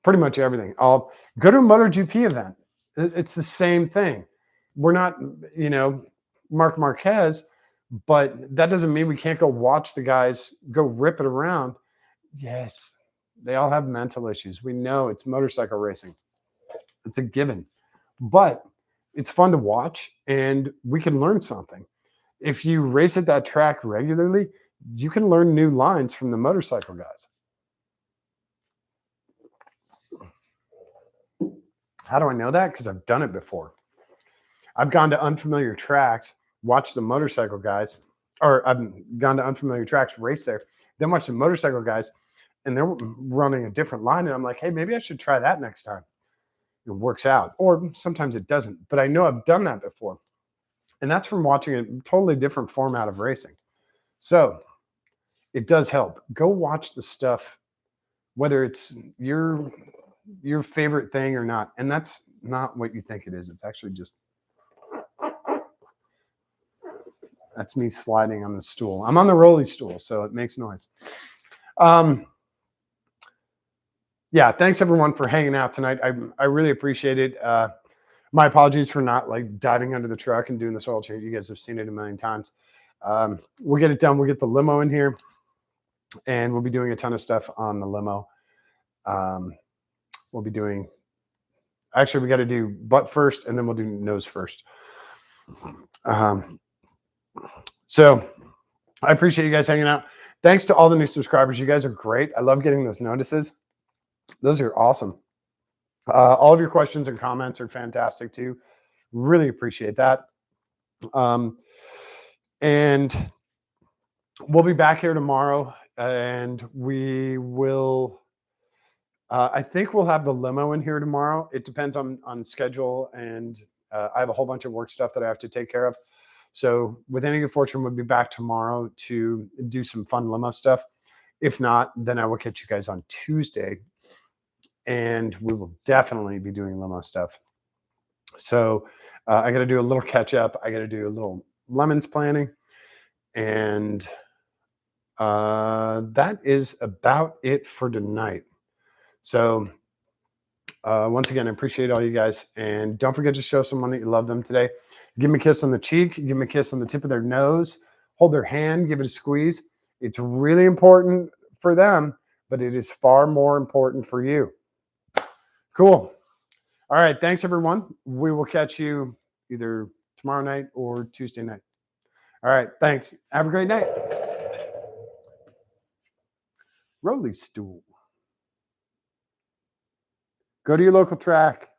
A: pretty much everything. I'll go to a MotoGP event. It's the same thing. We're not, Marc Marquez, but that doesn't mean we can't go watch the guys go rip it around. Yes, they all have mental issues. We know it's motorcycle racing. It's a given. But it's fun to watch, and we can learn something. If you race at that track regularly, you can learn new lines from the motorcycle guys. How do I know that? Because I've done it before. I've gone to unfamiliar tracks, watched the motorcycle guys, or I've gone to unfamiliar tracks, race there, then watch the motorcycle guys, and they're running a different line. And I'm like, hey, maybe I should try that next time. It works out. Or sometimes it doesn't. But I know I've done that before. And that's from watching a totally different format of racing. So it does help. Go watch the stuff, whether it's your favorite thing or not. And that's not what you think it is. It's actually just, that's me sliding on the stool. I'm on the rolly stool, so it makes noise. Yeah, thanks everyone for hanging out tonight. I really appreciate it. My apologies for not diving under the truck and doing this oil change. You guys have seen it a million times. We'll get it done. We'll get the limo in here, and we'll be doing a ton of stuff on the limo. We'll be doing, actually, we got to do butt first, and then we'll do nose first. So I appreciate you guys hanging out. Thanks to all the new subscribers. You guys are great. I love getting those notices. Those are awesome. All of your questions and comments are fantastic too. Really appreciate that. And we'll be back here tomorrow and we will. I think we'll have the limo in here tomorrow. It depends on schedule, and I have a whole bunch of work stuff that I have to take care of. So, with any good fortune, we'll be back tomorrow to do some fun limo stuff. If not, then I will catch you guys on Tuesday, and we will definitely be doing limo stuff. So, I got to do a little catch up. I got to do a little lemons planning, and that is about it for tonight. So, once again, I appreciate all you guys. And don't forget to show someone that you love them today. Give them a kiss on the cheek, give them a kiss on the tip of their nose, hold their hand, give it a squeeze. It's really important for them, but it is far more important for you. Cool. All right. Thanks, everyone. We will catch you either tomorrow night or Tuesday night. All right. Thanks. Have a great night. Rolly stool. Go to your local track.